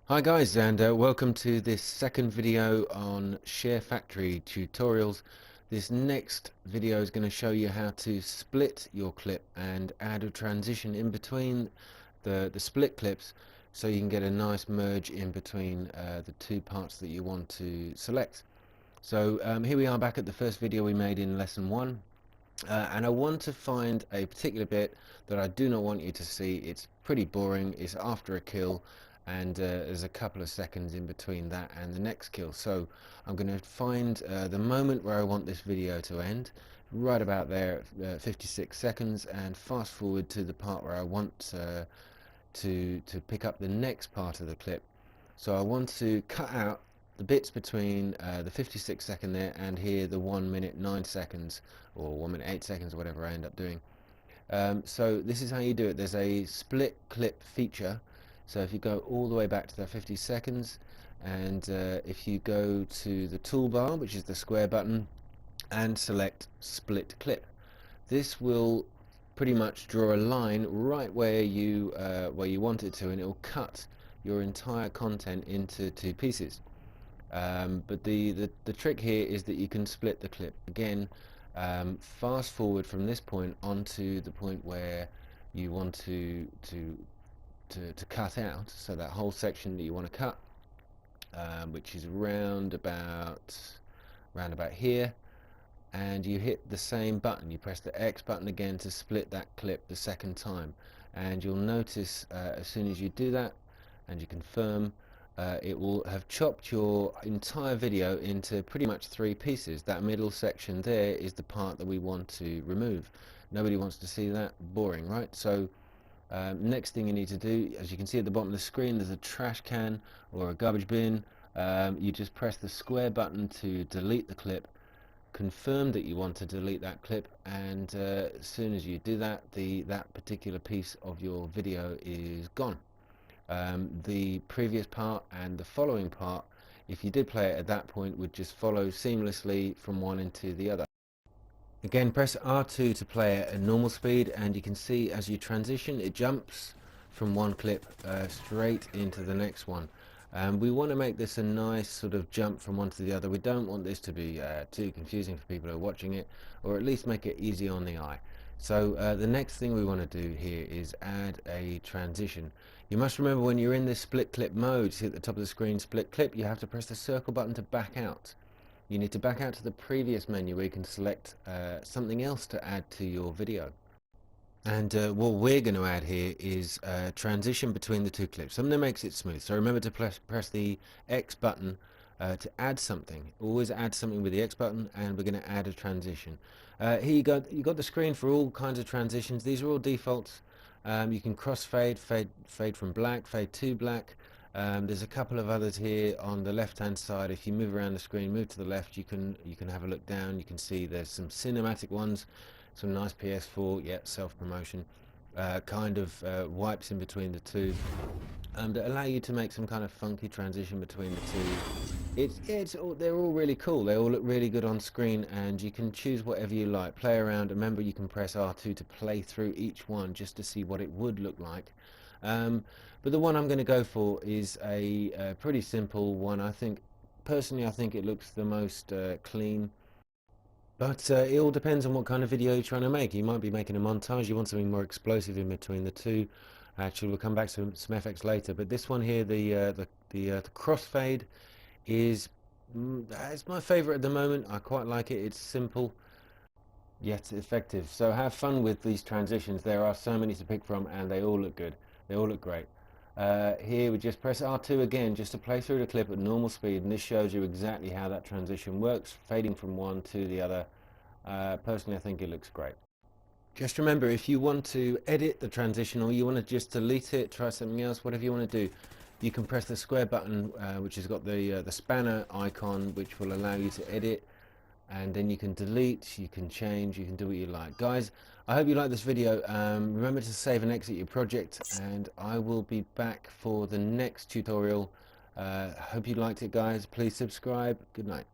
Hi guys, and welcome to this second video on Sharefactory tutorials. This next video is going to show you how to split your clip and add a transition in between the split clips so you can get a nice merge in between the two parts that you want to select. So here we are back at the first video we made in lesson 1. And I want to find a particular bit that I do not want you to see. It's pretty boring. It's after a kill, and there's a couple of seconds in between that and the next kill. So I'm going to find the moment where I want this video to end, right about there, 56 seconds, and fast forward to the part where I want to pick up the next part of the clip. So I want to cut out the bits between the 56-second there and here the 1 minute 9 seconds or 1 minute 8 seconds or whatever I end up doing. So this is how you do it. There's a split clip feature. So if you go all the way back to the 50 seconds, and if you go to the toolbar, which is the square button, and select split clip, this will pretty much draw a line right where you want it to, and it will cut your entire content into two pieces. But the trick here is that you can split the clip again. Fast forward from this point onto the point where you want to cut out, so that whole section that you want to cut, which is round about here, and you hit the same button. You press the X button again to split that clip the second time, and you'll notice as soon as you do that and you confirm, it will have chopped your entire video into pretty much three pieces. That middle section there is the part that we want to remove. Nobody wants to see that. Boring, right? So next thing you need to do, as you can see at the bottom of the screen, there's a trash can or a garbage bin. You just press the square button to delete the clip, confirm that you want to delete that clip, and as soon as you do that, that particular piece of your video is gone. The previous part and the following part, if you did play it at that point, would just follow seamlessly from one into the other. Again, press R2 to play at a normal speed, and you can see as you transition it jumps from one clip straight into the next one. We want to make this a nice sort of jump from one to the other. We don't want this to be too confusing for people who are watching it, or at least make it easy on the eye. So the next thing we want to do here is add a transition. You must remember, when you're in this split clip mode, see at the top of the screen, split clip, you have to press the circle button to back out. You need to back out to the previous menu where you can select something else to add to your video. And what we're going to add here is a transition between the two clips, something that makes it smooth. So remember to press the X button to add something. Always add something with the X button, and we're going to add a transition. Here you got the screen for all kinds of transitions. These are all defaults. You can crossfade, fade from black, fade to black. There's a couple of others here on the left hand side. If you move around the screen, move to the left, you can have a look down. You can see there's some cinematic ones, some nice PS4, yeah, self-promotion, kind of wipes in between the two, that allow you to make some kind of funky transition between the two. They're all really cool. They all look really good on screen, and you can choose whatever you like. Play around. Remember, you can press R2 to play through each one just to see what it would look like. But the one I'm going to go for is a pretty simple one. Personally, I think it looks the most clean. But it all depends on what kind of video you're trying to make. You might be making a montage. You want something more explosive in between the two. Actually, we'll come back to some effects later. But this one here, the crossfade, is it's my favorite at the moment. I quite like it. It's simple yet effective. So have fun with these transitions. There are so many to pick from, and they all look good. They all look great. Here we just press R2 again just to play through the clip at normal speed, and this shows you exactly how that transition works, fading from one to the other. Personally, I think it looks great. Just remember, if you want to edit the transition, or you want to just delete it, try something else, whatever you want to do, you can press the square button, which has got the spanner icon, which will allow you to edit, and then you can delete, you can change, you can do what you like. Guys, I hope you like this video. Remember to save and exit your project, and I will be back for the next tutorial. Hope you liked it, guys. Please subscribe. Good night.